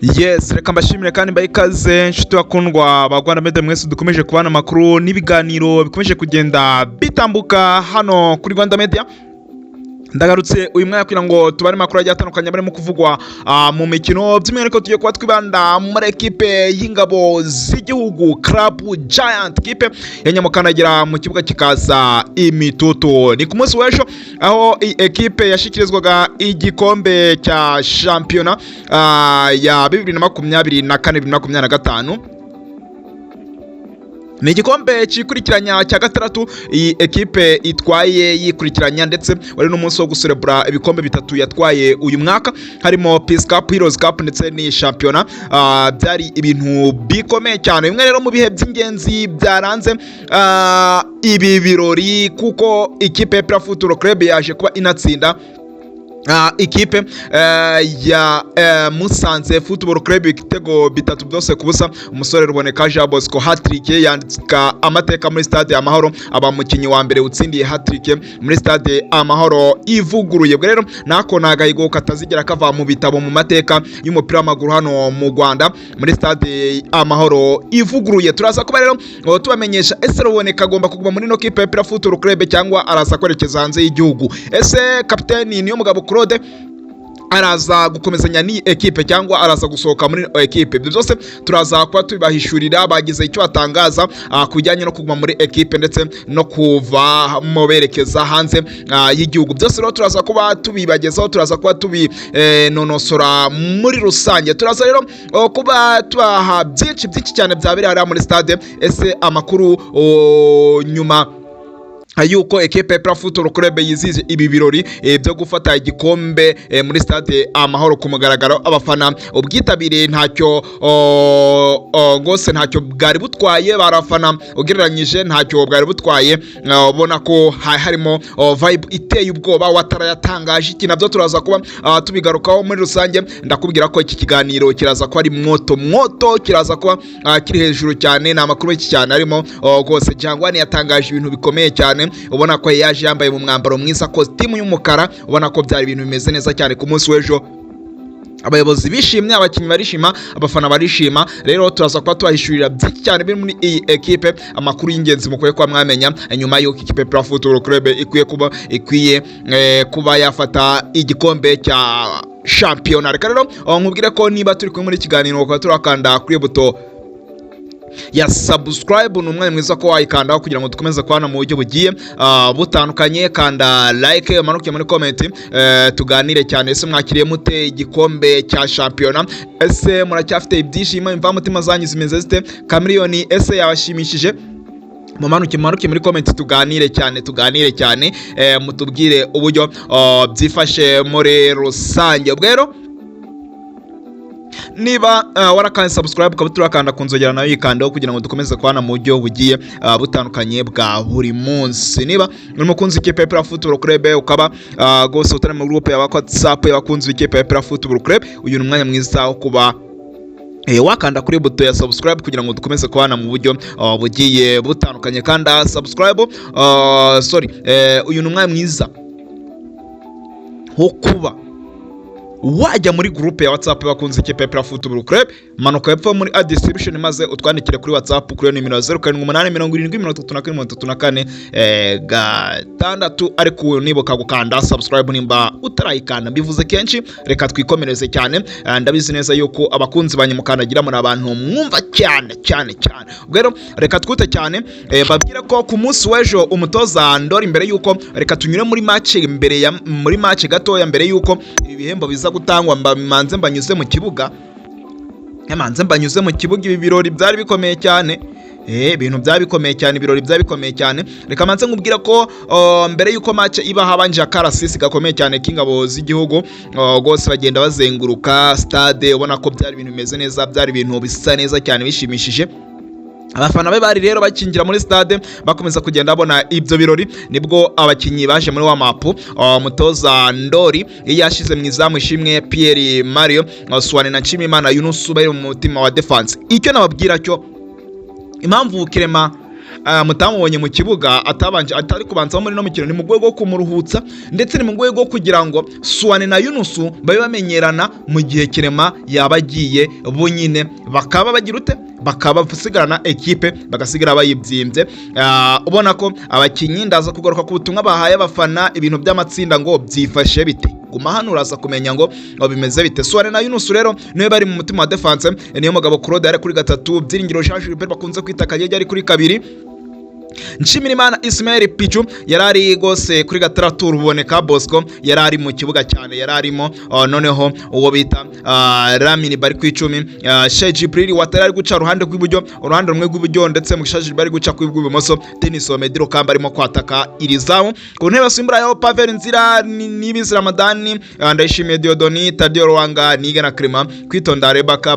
Yes, reka mbashimire kandi mbaye ikaze nshuti bakundwa ba Rwanda Media mwese dukomeje kubana amakuru n'ibiganiro bikomeje kugenda bitambuka hano kuri Rwanda Media. Ndagarutse uyu mwaka kugira ngo tubare makuru agiye atandukanye barimo kuvugwa mu mikino by'umwihariko tugiye kuba twibanda muri ekipe y'ingabo z'igihugu Club Giant, ekipe ya Nyamukanagira mu kibuga kikaza imitutu. Ni ku munsi w'ejo aho ekipe yashikirizwaga igikombe cya shampiyona ya 2024-2025. Ni igikombe cikurikiranya cya gatandatu iyi ekipe itwaye yikurikiranya, ndetse wari n'umunsi wo guserebura ibikombe bitatu yatwaye uyu mwaka, harimo Peace Cup, Heroes Cup ndetse ni shampiyona. Byari ibintu bikomeye cyane, bimwe rero mu bihe by'ingenzi byaranze ibi birori, kuko ikipe ya Aprfc Club yaje kuba inatsinda ikipe ya Musanze Football Club igitego bitatu byose kubusa. Umusore Ruboneka Jean Bosco hat-trick yandika amateka muri stade Amahoro, aba mukinyi wa mbere utsindiye hat-trick muri stade Amahoro ivuguruye. Bwo rero nako nagahigo katazigera kava mu bitabo mu mateka y'umupira w'amaguru hano mu Rwanda muri stade Amahoro ivuguruye. Turaza kuba rero tubamenyesha ese Ruboneka agomba kuguma muri no kipe ya Aprfc Club cyangwa araza kwerekeza hanze y'igihugu. Ese kapiteni niyo mugabo Claude araza gukomezanya ni ekipe cyangwa araza gusohoka muri ekipe? Ibyo byose turaza kuba tubahishurira. Bagize icyo batangaza kujyanye no kuguma muri ekipe ndetse no kuva mu berekeza hanze y'igihugu. Byose rero turaza kuba tubibagezaho, turaza kuba tubinonosora muri rusange. Turaza rero kuba tubaha byinshi cyane byabereye hariya muri stade. Ese amakuru nyuma yuko ekipe ya Aprfc Club yizije ibi birori byo gufata igikombe muri stade Amahoro ku mugaragaro, abafana ubwitabire ntacyo gose ntacyo bwari butwaye, barafana ugereranyije ntacyo bwari butwaye. Ubona ko harimo vibe iteye ubwoba, watarayatangaje iki nabyo turaza kuba tubigarukaho muri rusange. Ndakubwira ko iki kiganiro kiraza ko ari mwoto, kiraza kuba kiri hejuru cyane. Ni amakuru y'iki cyane arimo gose. Jangwani yatangaje ibintu bikomeye cyane, ubona ko yaje yambaye mu mwambaro mwiza, kositimu y'umukara, ubona ko byari ibintu bimeze neza cyane ku munsi w'ejo. Abayobozi bishimye, abakinnyi barishima, abafana barishima. Rero turaza kuba twahishurira byinshi cyane biri muri iyi ekipe, amakuru y'ingenzi mukwiye kuba mwamenya nyuma y'uko ikipe ya Aprfc Club ikwiye kuba yafata igikombe cya shampiyona. Reka rero nkubwire ko niba turi kumwe muri kiganiro ukaba turakanda kuri buto ya subscribe, ni umwanya mwiza ko wayikandaho kugira ngo dukomeze kubana mu buryo bugiye butandukanye. Kanda like, manuke muri comment, tuganire cyane. Ese mwakiriye mute igikombe cya shampiyona? Ese muracyafite ibyishimo, imva mutima zanyu zimeze zite? Kamiliyoni ese yabashimishije? Mumanuke muri comment tuganire cyane, mutubwire uburyo byifashe muri rusange. Ubwo rero niba warakanda subscribe ukaba turakanda kunzogera nayo yikandaho kugira ngo dukomeze kubana mu buryo bugiye butandukanye bwa buri munsi. Niba uri mukunzi w'ikipe ya Aprfc Club ukaba gose utari mu groupe ya WhatsApp y'abakunzi w'ikipe ya Aprfc Club, uyu ni umwanya mwiza wo kuba wakanda kuri buto ya subscribe kugira ngo dukomeze kubana mu buryo bugiye butandukanye. Kanda subscribe, uyu ni umwanya mwiza wo kuba wajya muri groupe ya WhatsApp bakunze ikipe ya Aprfc Club. Manuka hepfo muri distribution maze utwandikire kuri WhatsApp kuri nimero 0787733436 ariko nibuka gukanda subscribe nimba utarayikanda. Bivuze kenshi, reka twikomereze cyane. Ndabizi neza yuko abakunzi banyamukanagira muri abantu mwumva cyane. Ubwo rero reka twite cyane, babwire ko ku munsi w'ejo umutoza Ndori, imbere yuko reka tunyure muri match gatoya mbere yuko ibihembo biza gutangwa, manze mbanyuze mu kibuga. Ibi birori byari bikomeye cyane, ibintu byari bikomeye cyane, ibirori byari bikomeye cyane. Reka manze nkubwira ko mbere yuko match iba habanje akarasisi gakomeye cyane k'ingabo z'igihugu, gose bagenda bazenguruka stade, ubona ko byari ibintu bimeze neza, byari ibintu bisa neza cyane bishimishije. Abafana be bari rero bakingira muri stade bakomeza kugenda babona ibyo birori. Nibwo abakinnyi baje muri wa mapu, mutoza Ndori yashize mu izamu Ishimwe Pierre Mario, Cyane na Nshimiyimana Yunus bari mu mutima wa defense. Icyo nababwira cyo impamvu Kirema mutamubonye mu kibuga atari kubanza muri no mukino ni mu rwego rwo kumuruhutsa ndetse ni mu rwego rwo kugira ngo Cyane na Yunusu babe bamenyerana mu gihe kirema yabagiye bonyine bakaba bagira ute bakaba basigarana ekipe bagasigara bayibyimbye. Ubona ko abakinyi ndaza kugaruka ku butumwa bahaye abafana ibintu by'amatsinda ngo byifashe bite guma hano uraza kumenya ngo bimeze bite. Cyane na Yunusu rero niwe bari mu mutima wa defense, niyo mugabo Claude ari kuri gatatu, Byiringiro Jean Gilbert bakunze kwita Kagege ari kuri kabiri, Nshimirimana Ismael Pichu yarari gose kuri gatandatu, Ruboneka Bosco yarari mu kibuga cyane yararimo, noneho uwo bita Ramini bari ku 10, Sheji Brili watari guca ruhande rw'iburyo, uruhande rumwe rw'iburyo ndetse mu Sheji bari guca kw'ibumoso, Denis Omediro kamba arimo kwataka irizamu ku ntebe simbura yaho Pavel Nzira Nibizi Ramadani, Ndayishimiye Diodoni, Tadio Rwanga, Niga na Krema, Kwitonda Rebaka,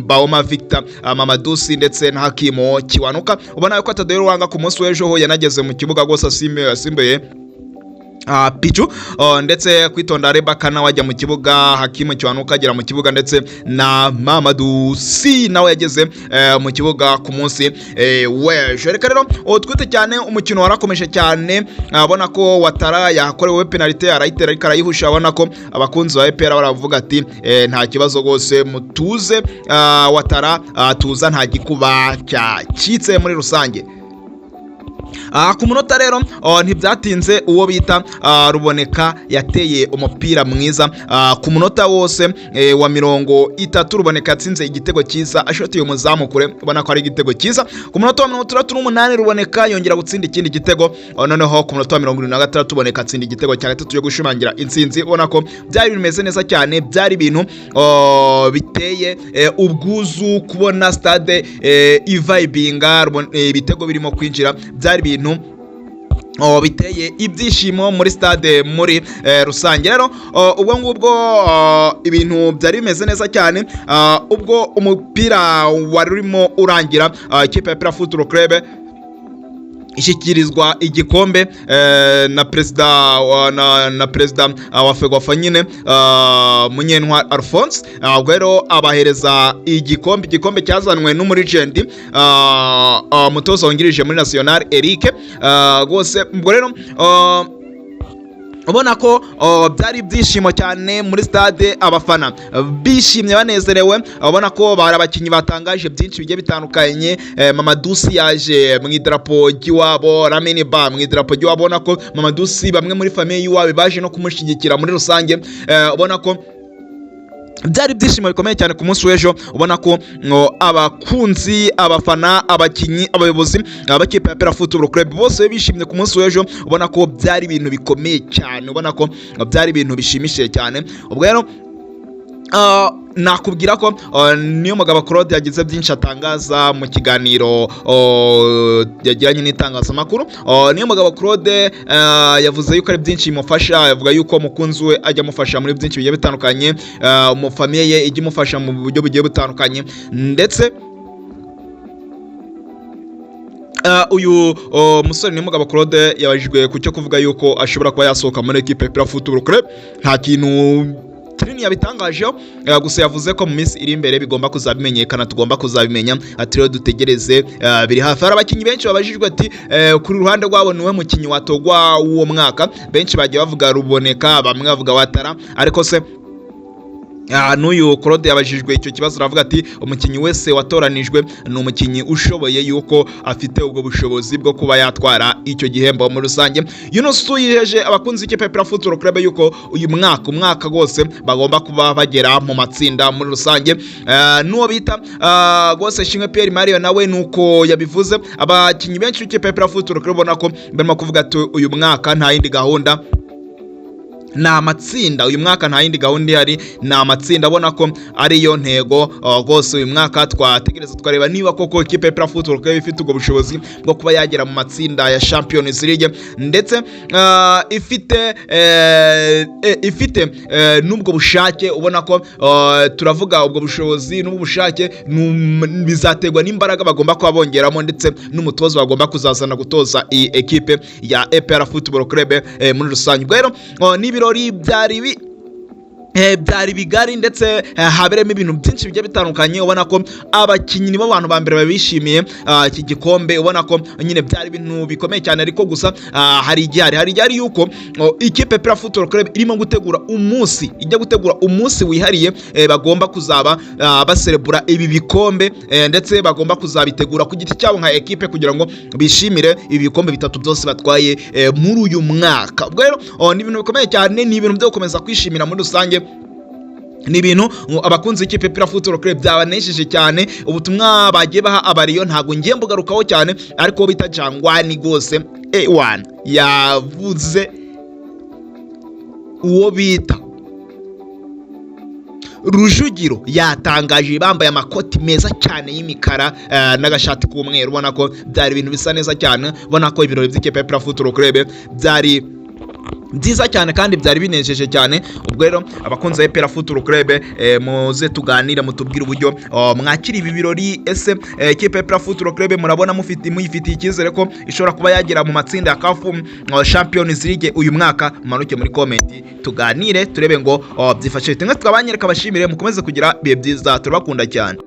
Baoma Victor, Mamadusi ndetse na Hakimo Kiwanuka. Ubona ko Tadio Rwanga ku munsi w'ejo ho yanageze mu kibuga gose asimbeye Pichu, ndetse Kwitonda Rebaka nawe ajya mu kibuga, Hakimu Kiwanuka agera mu kibuga ndetse na Mamadusi nawe yageze mu kibuga ku munsi w'ejo. Reka rero twite cyane umukino warakomeje cyane, abona ko Watara yakorewe penalty arayitera ariko arayihusha, abona ko abakunzi ba EPR baravuga ati nta kibazo gose mutuze, Watara tuza nta gikuba cyacitse muri rusange. Ku munota rero ntibyatinze uwo bita Ruboneka yateye umupira mwiza, ku munota wose wa 30 Ruboneka yatsinze igitego cyiza ashoteye umuzamu kure, ubona ko ari igitego cyiza. Ku munota wa 38 Ruboneka yongera gutsinda ikindi gitego, noneho ku munota wa 76 Ruboneka atsinda igitego cya gatatu yo gushimangira intsinzi. Ubona ko byari bimeze neza cyane, byari ibintu biteye ubwuzu kubona stade ivibinga, ibitego birimo kwinjira, byari ibintu biteye ibyishimo muri stade muri rusange. Rero ubwo ngubwo ibintu byari bimeze neza cyane, ubwo umupira wari urimo urangira, ikipe ya Aprfc ishyikirizwa igikombe na perezida wa Fegofa nyine Munyentwari Alphonse. Rero abahereza igikombe cyazanwe n'umuregent mutoza wungirije muri National Eric gose. Ubwo rero ubona ko byari byishimo cyane muri stade, abafana bishimye banezerewe, ubona ko bari abakinyi batangaje byinshi bigiye bitandukanye. Mamadusi yaje mu idarapo ry'iwabo, Ramini ba mu idarapo ry'iwabo, ubona ko Mamadusi bamwe muri famille y'iwabo baje no kumushyigikira muri rusange. Ubona ko byari byishimo bikomeye cyane ku munsi w'ejo, ubona ko abakunzi, abafana, abakinyi, abayobozi abakipe ya Aprfc bose bishimye ku munsi w'ejo, ubona ko byari ibintu bikomeye cyane, ubona ko byari ibintu bishimishije cyane. Ubwo rero nakubwira ko niyo mugabo Claude yagize byinshi atangaza mu kiganiro yagiranye n'itangazamakuru. Niyo mugabo Claude yavuze yuko ari byinshi bimufasha, yavuga yuko umukunzi we ajya amufasha muri byinshi bigiye bitandukanye, mu famille ye ijya imufasha mu buryo bugiye butandukanye, ndetse uyu musore ni mugabo Claude yabajijwe ku cyo kuvuga yuko ashobora kuba yasohoka muri equipe ya Aprfc. Nta kintu kinini yabitangajeho, gusa yavuze ko mu minsi iri imbere bigomba kuzabimenyekana, tugomba kuzabimenya, ati rero dutegereze biri hafi. Hari abakinyi benshi babajijwe ati kuri ruhande rwabo niwe mukinyi watogwa uwo mwaka, benshi bagiye bavuga Ruboneka, bamwe bavuga Watara, ariko se n'uyu Claude yabajijwe icyo kibazo aravuga ati umukinyi wese watoranijwe ni umukinyi ushoboye yuko afite ubwo bushobozi bwo kuba yatwara icyo gihembo muri rusange. Yunusu yijeje abakunzi b'ikipe ya Aprfc yuko uyu mwaka gose bagomba kuba bagera mu matsinda muri rusange. N'uwo bita gose Shimwe Pierre Mario nawe nuko yabivuze. Abakinyi benshi b'ikipe ya Aprfc ubona ko barimo kuvuga ati uyu mwaka nta yindi gahunda, na matsinda uyu mwaka nta yindi gahunda ihari, na matsinda abona ko ariyo ntego gose uyu mwaka. Twategereza twareba niba koko ikipe ya Aprfc ifite ubwo bushobozi bwo kuba yagera mu matsinda ya Champions League, ndetse ifite n'ubwo bushake. Ubona ko turavuga ubwo bushobozi n'ubwo bushake bizategwa n'imbaraga bagomba kuba bongeramo, ndetse n'umutozo bagomba kuzazana gutoza iyi ekipe ya Aprfc muri rusange. Rero n'ibirori byari byari bigari ndetse haberemo ibintu byinshi bigiye bitandukanye. Ubona ko abakinnyi nibo bantu ba mbere babishimiye iki gikombe. Ubona ko nyine byari ibintu bikomeye cyane, ariko gusa hari igihari yuko ikipe Aprfc Football Club irimo gutegura umunsi wihariye bagomba kuzaba baserebura ibi bikombe, ndetse bagomba kuzabitegura ku giti cyabo nka ekipe kugira ngo bishimire ibi bikombe bitatu byose batwaye muri uyu mwaka. Ubwo rero ni ibintu bikomeye cyane, ni ibintu byo gukomeza kwishimira muri rusange, ni ibintu abakunzi b'ikipe Aprfc Football Club byabanesheje cyane. Ubutumwa bagiye baha abariyo ntago ngiye mbugarukaho cyane, ariko bita Jangwani gose A1 yavuze uwo bita Rujugiro yatangaje bambaye amakoti meza cyane y'imikara n'agashati k'umweru. Ubona ko byari ibintu bisa neza cyane, ubona ko ibirori by'ikipe Aprfc Football Club byari byiza cyane kandi byari binejeje cyane. Ubwo rero abakunzi ba Aprfc Football Club muze tuganira mutubwire uburyo mwakira ibi birori. Ese ikipe Aprfc Football Club murabona muyifitiye icyizere ko ishobora kuba yagera mu matsinda ya CAF Champions League uyu mwaka? Manuke muri comment tuganire turebe ngo byifashe bite. Twabanyereka abashimire, mukomeze kugira bihe byiza, turabakunda cyane.